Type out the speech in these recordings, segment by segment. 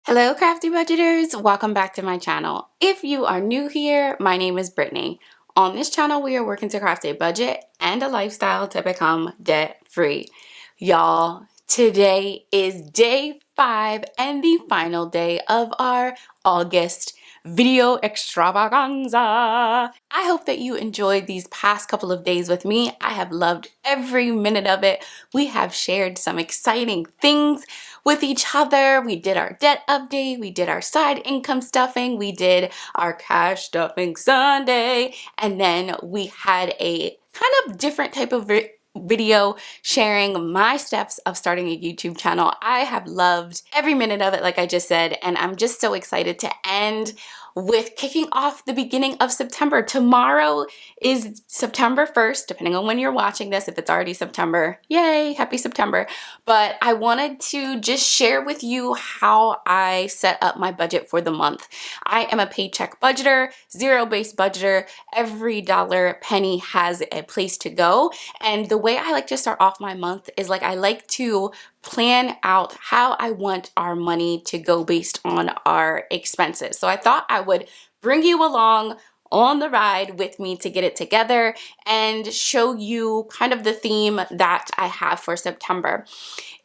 Hello Crafty Budgeters, welcome back to my channel. If you are new here, my name is Brittany. On this channel, we are working to craft a budget and a lifestyle to become debt-free. Y'all, today is day 5 and the final day of our August Video Extravaganza. I hope that you enjoyed these past couple of days with me. I have loved every minute of it. We have shared some exciting things with each other. We did our debt update, we did our side income stuffing, we did our cash stuffing Sunday, and then we had a kind of different type of video sharing my steps of starting a YouTube channel. I have loved every minute of it, like I just said, and I'm just so excited to end with kicking off the beginning of September. Tomorrow is September 1st, depending on when you're watching this. If it's already September, yay, happy September. But I wanted to just share with you how I set up my budget for the month. I am a paycheck budgeter, zero-based budgeter. Every dollar penny has a place to go. And the way I like to start off my month is I like to plan out how I want our money to go based on our expenses. So I thought I would bring you along on the ride with me to get it together and show you kind of the theme that I have for September.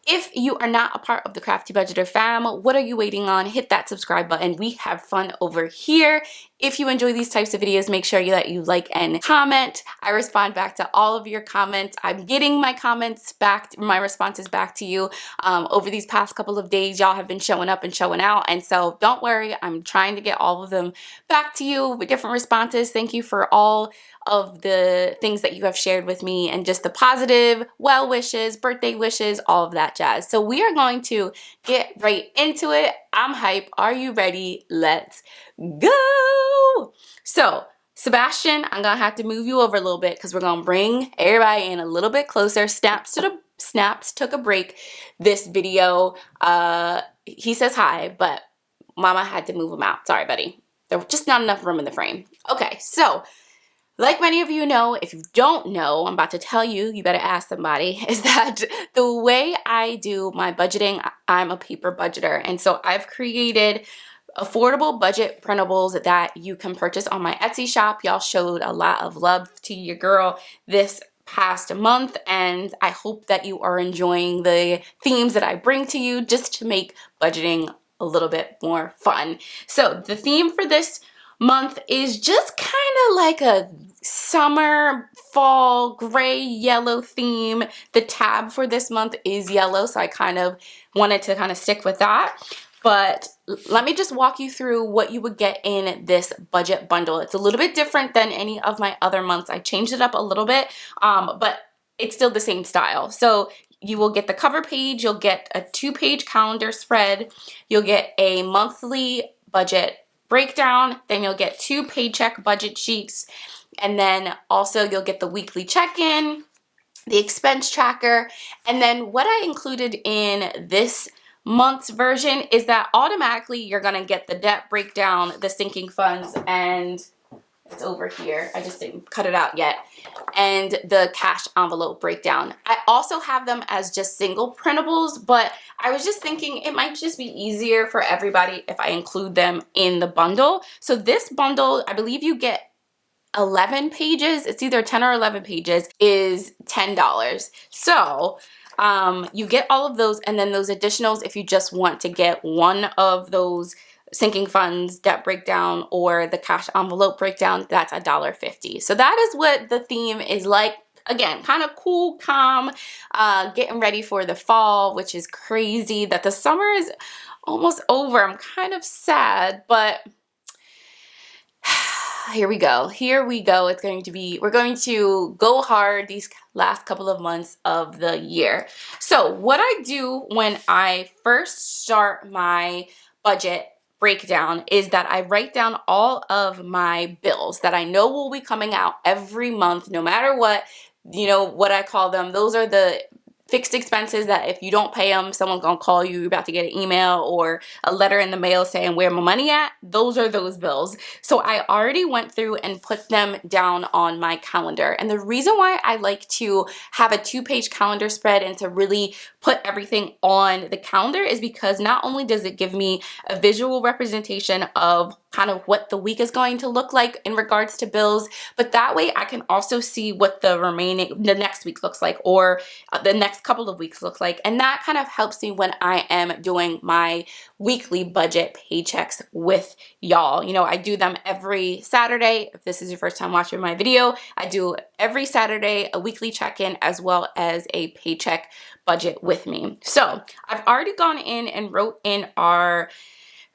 If you are not a part of the Crafty Budgeter fam, what are you waiting on? Hit that subscribe button. We have fun over here. If you enjoy these types of videos, make sure that you like and comment. I respond back to all of your comments. I'm getting my comments back, my responses back to you over these past couple of days. Y'all have been showing up and showing out. And so don't worry, I'm trying to get all of them back to you with different responses. Thank you for all of the things that you have shared with me and just the positive well wishes, birthday wishes, all of that jazz. So we are going to get right into it. I'm hype. Are you ready? Let's go. So Sebastian, I'm gonna have to move you over a little bit because we're gonna bring everybody in a little bit closer. Snaps took a break this video. He says hi, but mama had to move him out. Sorry, buddy. There was just not enough room in the frame. Okay, so like many of you know, if you don't know, I'm about to tell you, you better ask somebody, is that the way I do my budgeting, I'm a paper budgeter. And so I've created affordable budget printables that you can purchase on my Etsy shop. Y'all showed a lot of love to your girl this past month, and I hope that you are enjoying the themes that I bring to you just to make budgeting a little bit more fun. So the theme for this month is just kind of like a summer, fall, gray, yellow theme. The tab for this month is yellow, so I kind of wanted to kind of stick with that. But let me just walk you through what you would get in this budget bundle. It's a little bit different than any of my other months. I changed it up a little bit, but it's still the same style. So you will get the cover page, you'll get a 2-page calendar spread, you'll get a monthly budget breakdown, then you'll get 2 paycheck budget sheets, and then also you'll get the weekly check-in, the expense tracker, and then what I included in this month's version is that automatically you're gonna get the debt breakdown, the sinking funds, and it's over here, I just didn't cut it out yet, and the cash envelope breakdown. I also have them as just single printables, but I was just thinking it might just be easier for everybody if I include them in the bundle. So this bundle, I believe you get 11 pages, it's either 10 or 11 pages, is $10. So you get all of those, and then those additionals if you just want to get one of those sinking funds, debt breakdown, or the cash envelope breakdown, that's $1.50. So that is what the theme is like. Again, kind of cool, calm, getting ready for the fall, which is crazy that the summer is almost over. I'm kind of sad, but here we go. Here we go. It's going to be, we're going to go hard these last couple of months of the year. So what I do when I first start my budget breakdown is that I write down all of my bills that I know will be coming out every month, no matter what, you know, what I call them. Those are the fixed expenses that if you don't pay them, someone's gonna call you, you're about to get an email or a letter in the mail saying where my money at. Those are those bills. So I already went through and put them down on my calendar. And the reason why I like to have a 2-page calendar spread and to really put everything on the calendar is because not only does it give me a visual representation of kind of what the week is going to look like in regards to bills, but that way I can also see what the next week looks like, or the next couple of weeks looks like. And that kind of helps me when I am doing my weekly budget paychecks with y'all. You know, I do them every Saturday. If this is your first time watching my video, I do every Saturday a weekly check-in as well as a paycheck budget with me. So I've already gone in and wrote in our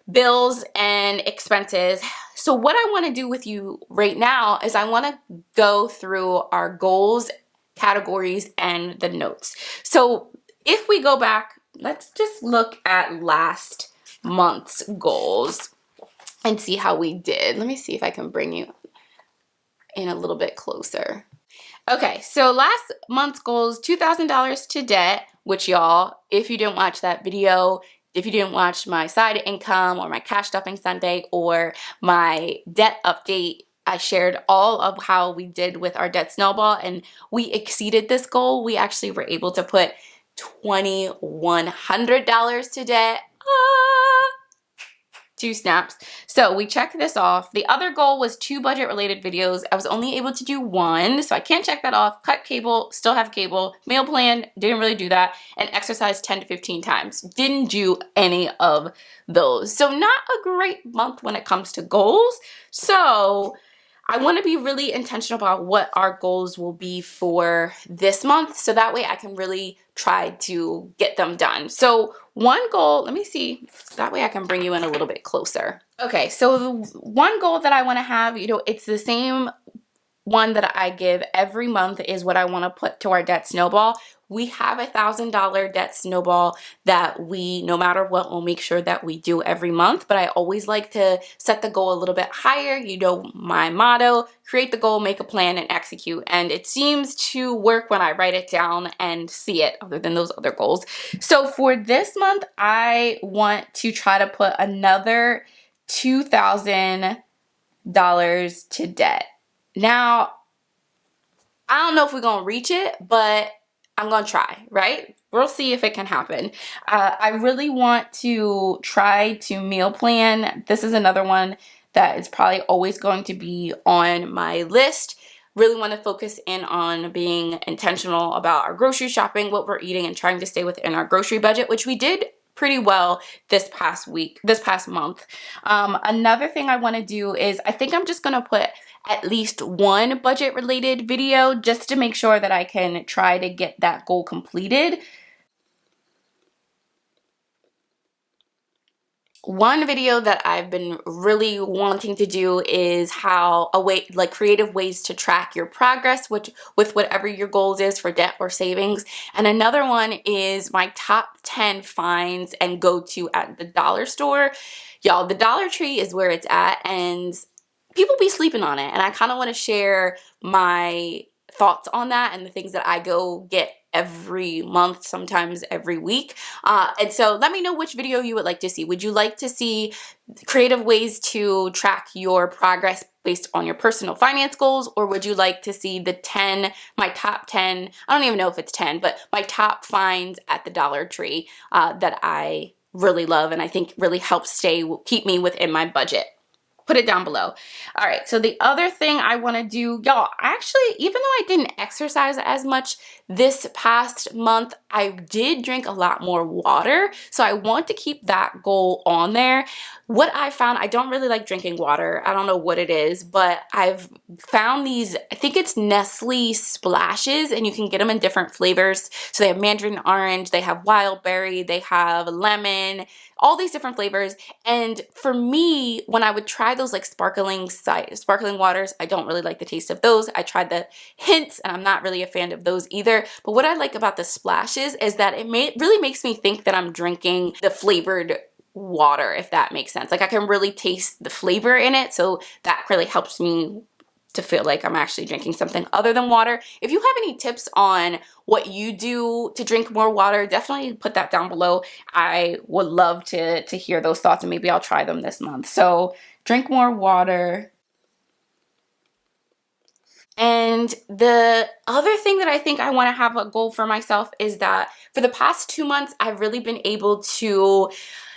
bills and expenses. So what I want to do with you right now is I want to go through our goals, categories, and the notes. So if we go back, let's just look at last month's goals and see how we did. Let me see if I can bring you in a little bit closer. Okay, so last month's goals, $2,000 to debt, which y'all, if you didn't watch that video, if you didn't watch my side income or my cash stuffing Sunday or my debt update, I shared all of how we did with our debt snowball and we exceeded this goal. We actually were able to put $2,100 to debt. 2 snaps. So we checked this off. The other goal was 2 budget related videos. I was only able to do 1, so I can't check that off. Cut cable, still have cable. Meal plan, didn't really do that. And exercise 10 to 15 times. Didn't do any of those. So not a great month when it comes to goals. So I want to be really intentional about what our goals will be for this month, so that way I can really try to get them done. So one goal, let me see, so that way I can bring you in a little bit closer. Okay, so the one goal that I want to have, you know, it's the same one that I give every month is what I want to put to our debt snowball. We have $1,000 debt snowball that we, no matter what, will make sure that we do every month. But I always like to set the goal a little bit higher. You know, my motto, create the goal, make a plan, and execute. And it seems to work when I write it down and see it, other than those other goals. So for this month, I want to try to put another $2,000 to debt. Now, I don't know if we're going to reach it, but I'm going to try, right? We'll see if it can happen. I really want to try to meal plan. This is another one that is probably always going to be on my list. Really want to focus in on being intentional about our grocery shopping, what we're eating, and trying to stay within our grocery budget, which we did pretty well this past month. Another thing I want to do is I think I'm just going to put at least 1 budget related video just to make sure that I can try to get that goal completed. One video that I've been really wanting to do is creative ways to track your progress with whatever your goals is for debt or savings. And another one is my top 10 finds and go-to at the dollar store. Y'all, the Dollar Tree is where it's at, and people be sleeping on it. And I kind of want to share my thoughts on that and the things that I go get every month, sometimes every week. And so let me know which video you would like to see. Would you like to see creative ways to track your progress based on your personal finance goals? Or would you like to see my top 10, I don't even know if it's 10, but my top finds at the Dollar Tree that I really love and I think really helps keep me within my budget? Put it down below. All right, so the other thing I want to do, y'all, actually, even though I didn't exercise as much this past month, I did drink a lot more water. So I want to keep that goal on there. What I found, I don't really like drinking water. I don't know what it is, but I've found these, I think it's Nestle Splashes, and you can get them in different flavors. So they have mandarin orange, they have wild berry, they have lemon, all these different flavors. And for me, when I would try those like sparkling waters, I don't really like the taste of those. I tried the hints and I'm not really a fan of those either. But what I like about the Splashes is that it really makes me think that I'm drinking the flavored water, if that makes sense. Like I can really taste the flavor in it. So that really helps me to feel like I'm actually drinking something other than water. If you have any tips on what you do to drink more water, definitely put that down below. I would love to hear those thoughts, and maybe I'll try them this month. So drink more water. And the other thing that I think I want to have a goal for myself is that for the past 2 months, I've really been able to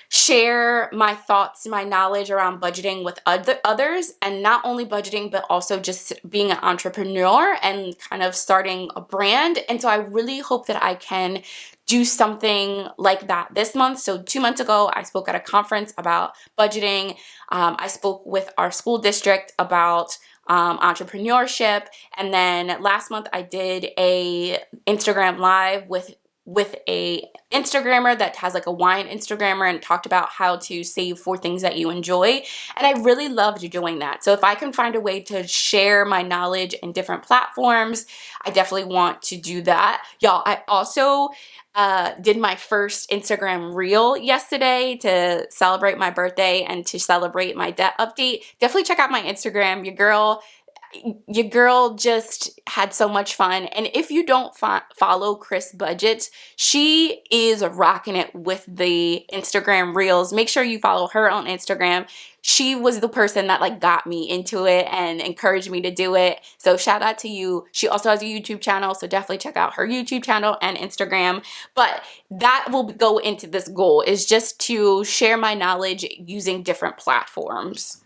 share my thoughts, my knowledge around budgeting with others, and not only budgeting, but also just being an entrepreneur and kind of starting a brand. And so I really hope that I can do something like that this month. So 2 months ago, I spoke at a conference about budgeting. I spoke with our school district about entrepreneurship, and then last month I did a Instagram live with a Instagrammer that has like a wine Instagrammer, and talked about how to save for things that you enjoy. And I really loved doing that. So if I can find a way to share my knowledge in different platforms, I definitely want to do that. Y'all, I also did my first Instagram reel yesterday to celebrate my birthday and to celebrate my debt update. Definitely check out my Instagram. Your girl just had so much fun. And if you don't follow Chris Budgets, she is rocking it with the Instagram reels. Make sure you follow her on Instagram. She was the person that like got me into it and encouraged me to do it. So shout out to you. She also has a YouTube channel, so definitely check out her YouTube channel and Instagram. But that will go into this goal, is just to share my knowledge using different platforms.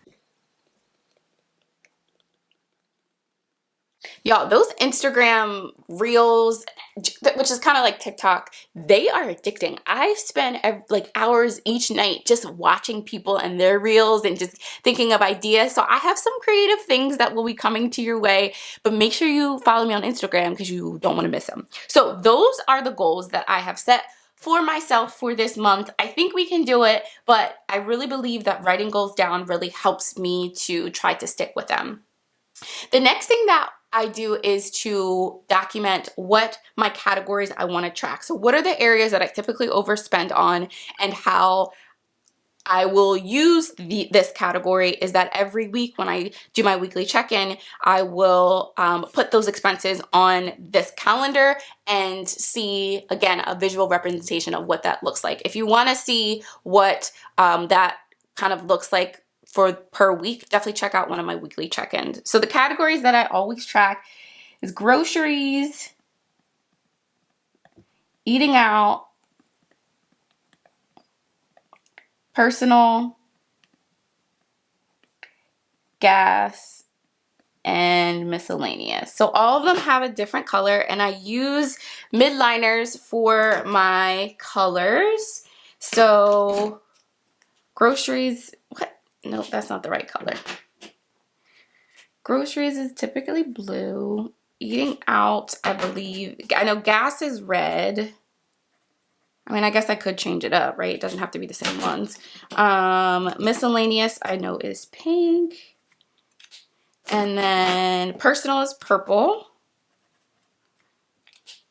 Y'all, those Instagram reels, which is kind of like TikTok, they are addicting. I spend like hours each night just watching people and their reels and just thinking of ideas. So I have some creative things that will be coming to your way, but make sure you follow me on Instagram because you don't want to miss them. So those are the goals that I have set for myself for this month. I think we can do it, but I really believe that writing goals down really helps me to try to stick with them. The next thing that I do is to document what my categories I want to track. So what are the areas that I typically overspend on, and how I will use this category is that every week when I do my weekly check-in, I will put those expenses on this calendar and see, again, a visual representation of what that looks like. If you want to see what that kind of looks like for per week, definitely check out one of my weekly check-ins. So the categories that I always track is groceries, eating out, personal, gas, and miscellaneous. So all of them have a different color, and I use midliners for my colors. So groceries, nope, that's not the right color. Groceries is typically blue. Eating out, I know gas is red. I mean, I guess I could change it up, right? It doesn't have to be the same ones. Miscellaneous, I know, is pink. And then personal is purple.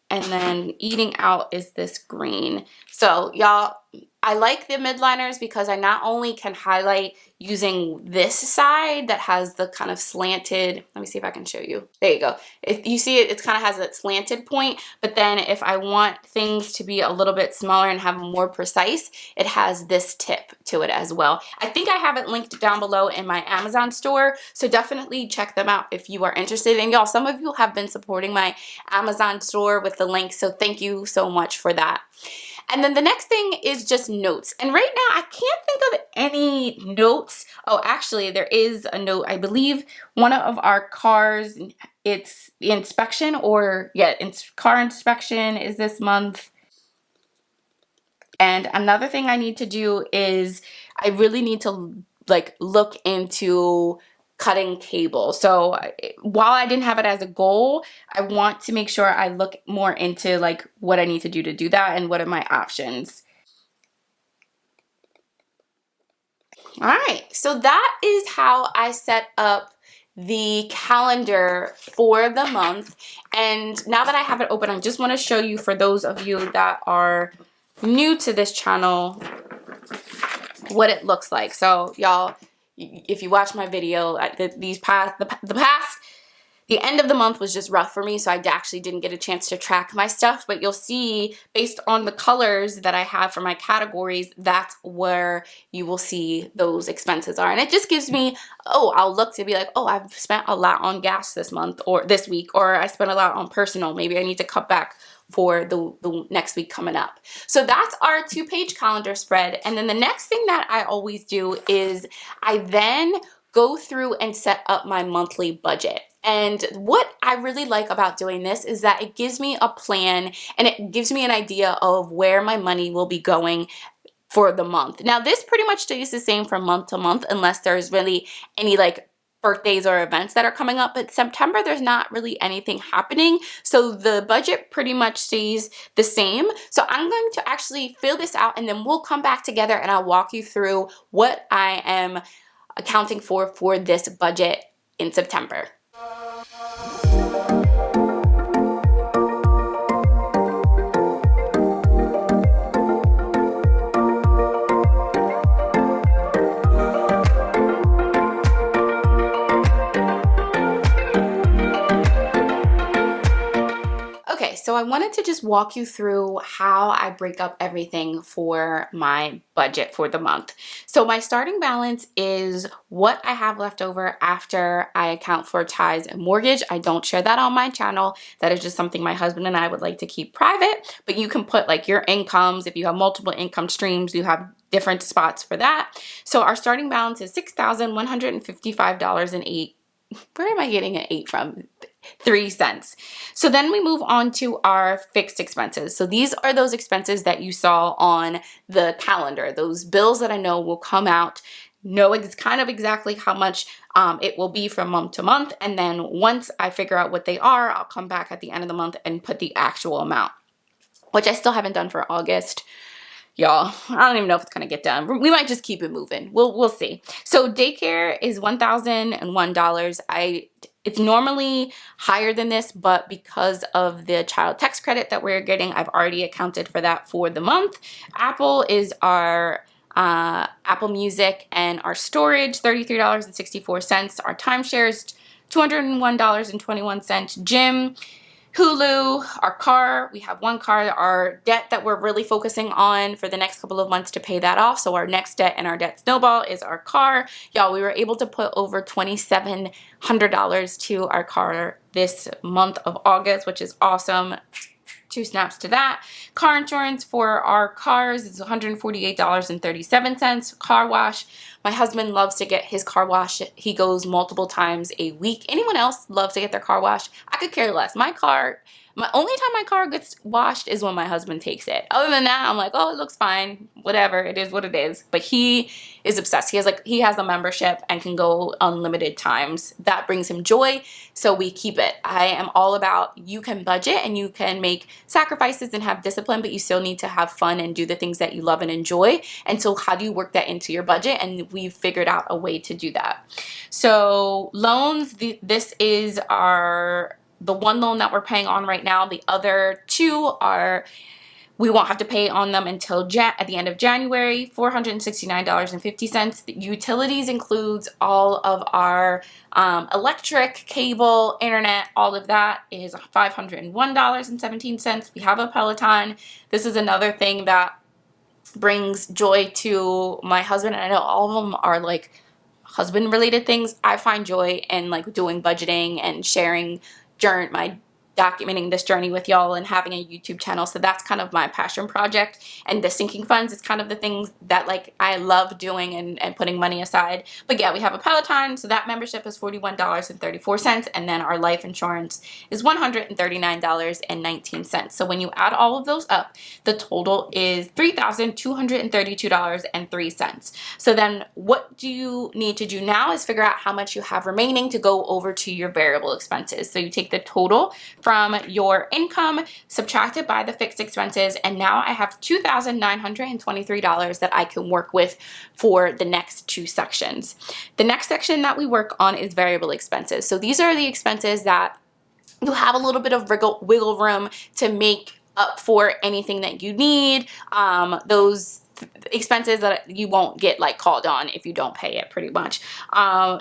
And then eating out is this green. So y'all, I like the midliners because I not only can highlight using this side that has the kind of slanted, let me see if I can show you. There you go. If you see it, it kind of has that slanted point, but then if I want things to be a little bit smaller and have more precise, it has this tip to it as well. I think I have it linked down below in my Amazon store, so definitely check them out if you are interested. And y'all, some of you have been supporting my Amazon store with the link, so thank you so much for that. And then the next thing is just notes. And right now, I can't think of any notes. Oh, actually, there is a note. I believe one of our cars, it's the inspection, or yeah, car inspection is this month. And another thing I need to do is I really need to like look into cutting cable. So while I didn't have it as a goal, I want to make sure I look more into like what I need to do that and what are my options. All right, so that is how I set up the calendar for the month. And now that I have it open, I just want to show you, for those of you that are new to this channel, what it looks like. So y'all, if you watch my video, the end of the month was just rough for me, so I actually didn't get a chance to track my stuff, but you'll see based on the colors that I have for my categories, that's where you will see those expenses are. And it just gives me, I'll look to be like, I've spent a lot on gas this month or this week, or I spent a lot on personal. Maybe I need to cut back for the next week coming up. So that's our 2-page calendar spread. And then the next thing that I always do is I then go through and set up my monthly budget. And what I really like about doing this is that it gives me a plan and it gives me an idea of where my money will be going for the month. Now, this pretty much stays the same from month to month unless there's really any like birthdays or events that are coming up, but September there's not really anything happening, so the budget pretty much stays the same. So I'm going to actually fill this out and then we'll come back together and I'll walk you through what I am accounting for this budget in September. So I wanted to just walk you through how I break up everything for my budget for the month. So my starting balance is what I have left over after I account for tithes and mortgage. I don't share that on my channel. That is just something my husband and I would like to keep private, but you can put like your incomes. If you have multiple income streams, you have different spots for that. So our starting balance is $6,155.08. Where am I getting an 8 from? 3 cents. So then we move on to our fixed expenses. So these are those expenses that you saw on the calendar, those bills that I know will come out, know it's kind of exactly how much it will be from month to month. And then once I figure out what they are, I'll come back at the end of the month and put the actual amount, which I still haven't done for August. Y'all, I don't even know if it's gonna get done. We might just keep it moving. We'll see. So daycare is $1,001. It's normally higher than this, but because of the child tax credit that we're getting, I've already accounted for that for the month. Apple is our Apple Music and our storage, $33.64. Our timeshare is $201.21. Gym, Hulu, our car, we have one car, our debt that we're really focusing on for the next couple of months to pay that off. So our next debt and our debt snowball is our car. Y'all, we were able to put over $2,700 to our car this month of August, which is awesome. 2 snaps to that. Car insurance for our cars is $148.37. Car wash. My husband loves to get his car wash. He goes multiple times a week. Anyone else loves to get their car washed? I could care less. My only time my car gets washed is when my husband takes it. Other than that, I'm like, oh, it looks fine. Whatever. It is what it is. But he is obsessed. He has a membership and can go unlimited times. That brings him joy. So we keep it. I am all about you can budget and you can make sacrifices and have discipline, but you still need to have fun and do the things that you love and enjoy. And so how do you work that into your budget? And we've figured out a way to do that. So loans, this is the one loan that we're paying on right now. The other 2 we won't have to pay on them until at the end of January, $469.50. The utilities includes all of our electric, cable, internet, all of that is $501.17. We have a Peloton. This is another thing that brings joy to my husband. And I know all of them are like husband related things. I find joy in like doing budgeting and sharing my documenting this journey with y'all and having a YouTube channel. So that's kind of my passion project. And the sinking funds is kind of the things that like I love doing and putting money aside. But yeah, we have a Peloton. So that membership is $41.34. And then our life insurance is $139.19. So when you add all of those up, the total is $3,232.03. So then what do you need to do now is figure out how much you have remaining to go over to your variable expenses. So you take the total from your income, subtract it by the fixed expenses, and now I have $2,923 that I can work with for the next 2 sections. The next section that we work on is variable expenses. So these are the expenses that you have a little bit of wiggle room to make up for anything that you need. Those expenses that you won't get like called on if you don't pay it, pretty much.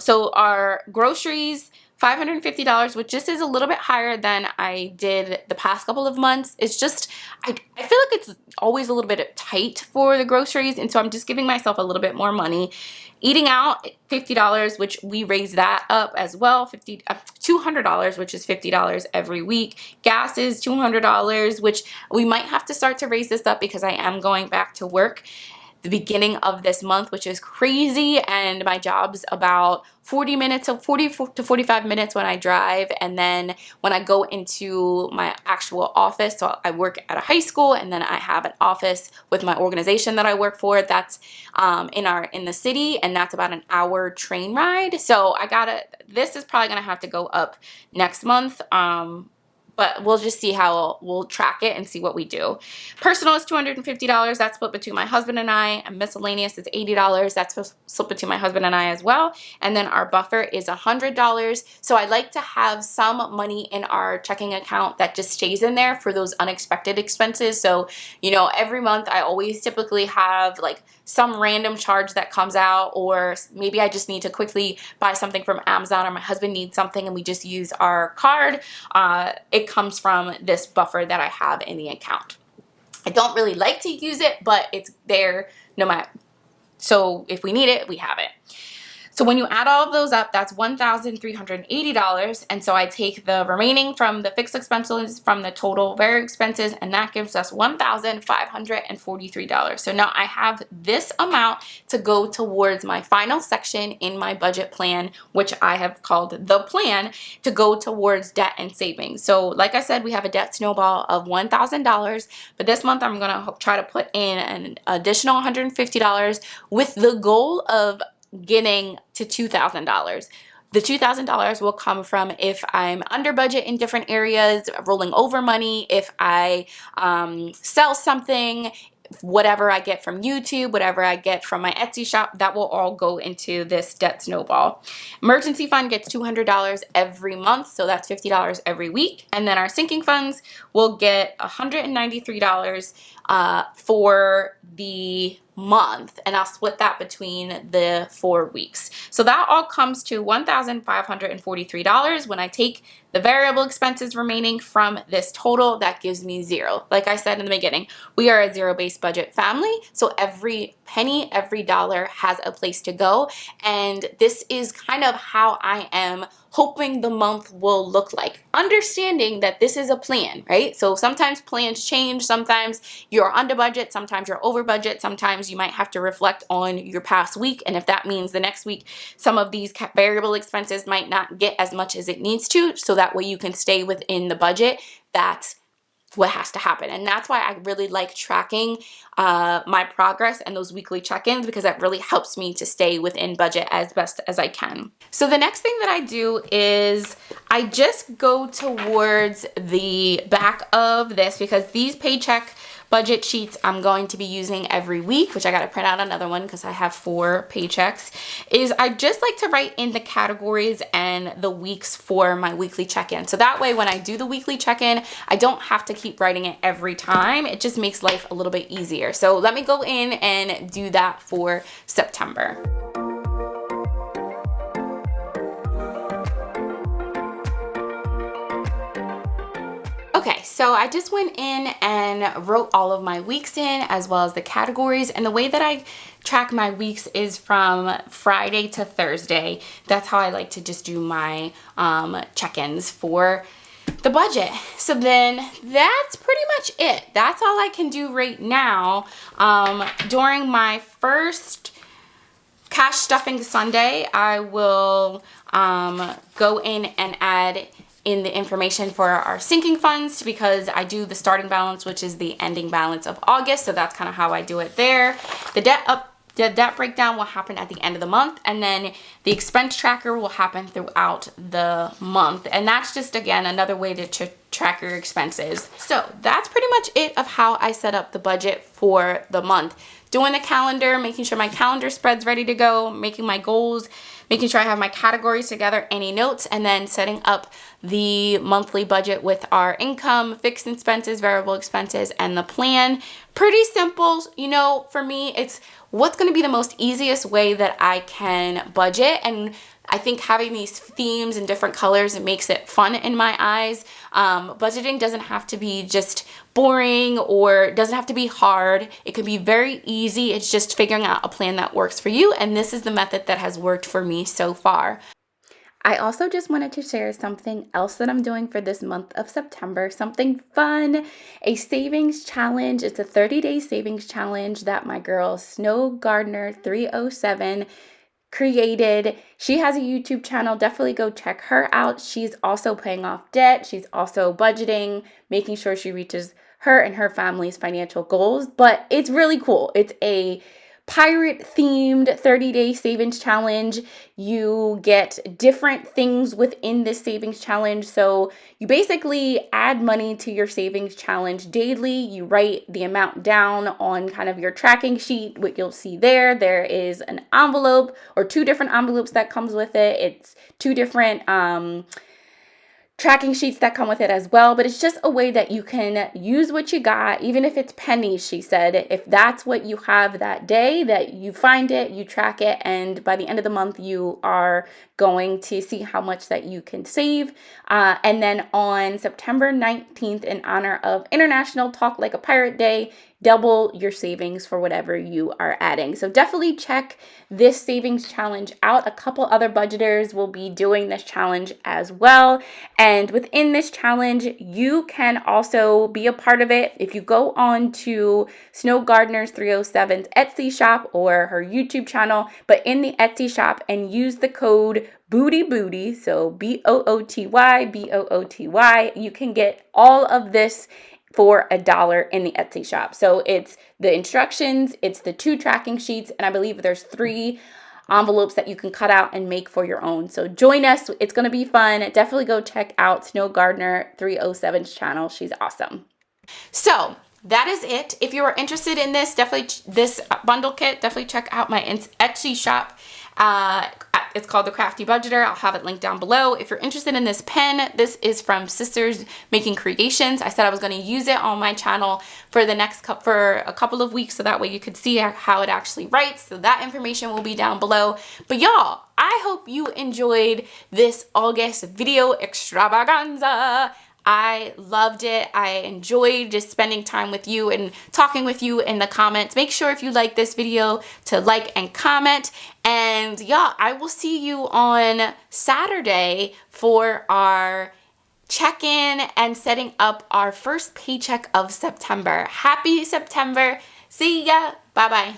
So our groceries, $550, which just is a little bit higher than I did the past couple of months. It's just, I feel like it's always a little bit tight for the groceries, and so I'm just giving myself a little bit more money. Eating out, $50, which we raised that up as well, $200, which is $50 every week. Gas is $200, which we might have to start to raise this up because I am going back to work the beginning of this month, which is crazy, and my job's about 40 to 45 minutes when I drive, and then when I go into my actual office, so I work at a high school, and then I have an office with my organization that I work for that's in the city, and that's about an hour train ride. So this is probably gonna have to go up next month. But we'll just see how we'll track it and see what we do. Personal is $250. That's split between my husband and I. And miscellaneous is $80. That's split between my husband and I as well. And then our buffer is $100. So I like to have some money in our checking account that just stays in there for those unexpected expenses. So, you know, every month I always typically have like some random charge that comes out, or maybe I just need to quickly buy something from Amazon, or my husband needs something and we just use our card. It comes from this buffer that I have in the account. I don't really like to use it, but it's there no matter. So if we need it, we have it. So when you add all of those up, that's $1,380. And so I take the remaining from the fixed expenses from the total variable expenses, and that gives us $1,543. So now I have this amount to go towards my final section in my budget plan, which I have called the plan, to go towards debt and savings. So like I said, we have a debt snowball of $1,000, but this month I'm going to try to put in an additional $150 with the goal of getting to $2,000. The $2,000 will come from if I'm under budget in different areas, rolling over money, if I sell something, whatever I get from YouTube, whatever I get from my Etsy shop, that will all go into this debt snowball. Emergency fund gets $200 every month, so that's $50 every week. And then our sinking funds will get $193 for the month, and I'll split that between the 4 weeks. So that all comes to $1,543. When I take the variable expenses remaining from this total, that gives me zero. Like I said in the beginning, we are a zero-based budget family, so every penny, every dollar has a place to go, and this is kind of how I am hoping the month will look like. Understanding that this is a plan, right? So sometimes plans change, sometimes you're under budget, sometimes you're over budget, sometimes you might have to reflect on your past week, and if that means the next week some of these variable expenses might not get as much as it needs to, so that way you can stay within the budget, that's what has to happen. And that's why I really like tracking my progress and those weekly check-ins, because that really helps me to stay within budget as best as I can. So the next thing that I do is I just go towards the back of this, because these paycheck budget sheets I'm going to be using every week, which I got to print out another one because I have 4 paychecks, is I just like to write in the categories and the weeks for my weekly check-in. So that way when I do the weekly check-in, I don't have to keep writing it every time. It just makes life a little bit easier. So let me go in and do that for September. Okay, so I just went in and wrote all of my weeks in, as well as the categories. And the way that I track my weeks is from Friday to Thursday. That's how I like to just do my check-ins for the budget. So then that's pretty much it. That's all I can do right now. During my first cash stuffing Sunday, I will go in and add in the information for our sinking funds, because I do the starting balance, which is the ending balance of August. So that's kind of how I do it there. The debt breakdown will happen at the end of the month, and then the expense tracker will happen throughout the month. And that's just, again, another way to track your expenses. So that's pretty much it of how I set up the budget for the month. Doing the calendar, making sure my calendar spread's ready to go, making my goals, making sure I have my categories together, any notes, and then setting up the monthly budget with our income, fixed expenses, variable expenses, and the plan. Pretty simple. You know, for me, it's what's going to be the most easiest way that I can budget. And I think having these themes and different colors, it makes it fun in my eyes. Budgeting doesn't have to be just boring or doesn't have to be hard. It can be very easy. It's just figuring out a plan that works for you. And this is the method that has worked for me so far. I also just wanted to share something else that I'm doing for this month of September, something fun, a savings challenge. It's a 30-day savings challenge that my girl Snow Gardner 307 created. She has a YouTube channel. Definitely go check her out. She's also paying off debt. She's also budgeting, making sure she reaches her and her family's financial goals. But it's really cool. It's a pirate themed 30-day savings challenge. You get different things within this savings challenge. So you basically add money to your savings challenge daily. You write the amount down on kind of your tracking sheet. What you'll see there is an envelope or two different envelopes that comes with it. It's two different tracking sheets that come with it as well, but it's just a way that you can use what you got, even if it's pennies. She said, if that's what you have that day, that you find it, you track it, and by the end of the month, you are going to see how much that you can save. And then on September 19th, in honor of International Talk Like a Pirate Day, double your savings for whatever you are adding. So definitely check this savings challenge out. A couple other budgeters will be doing this challenge as well. And within this challenge, you can also be a part of it. If you go on to Snow Gardner's 307's Etsy shop or her YouTube channel, but in the Etsy shop, and use the code BOOTY, so BOOTY, you can get all of this for $1 in the Etsy shop. So it's the instructions, it's the 2 tracking sheets, and I believe there's 3 envelopes that you can cut out and make for your own. So join us. It's going to be fun. Definitely go check out Snow Gardner 307's channel. She's awesome. So that is it. If you are interested in this, this bundle kit, definitely check out my Etsy shop. It's called the Crafty Budgeter. I'll have it linked down below. If you're interested in this pen, this is from Sisters Making Creations. I said I was going to use it on my channel for for a couple of weeks, so that way you could see how it actually writes. So that information will be down below. But y'all, I hope you enjoyed this August video extravaganza. I loved it. I enjoyed just spending time with you and talking with you in the comments. Make sure if you like this video to like and comment. And yeah, I will see you on Saturday for our check-in and setting up our first paycheck of September. Happy September. See ya. Bye-bye.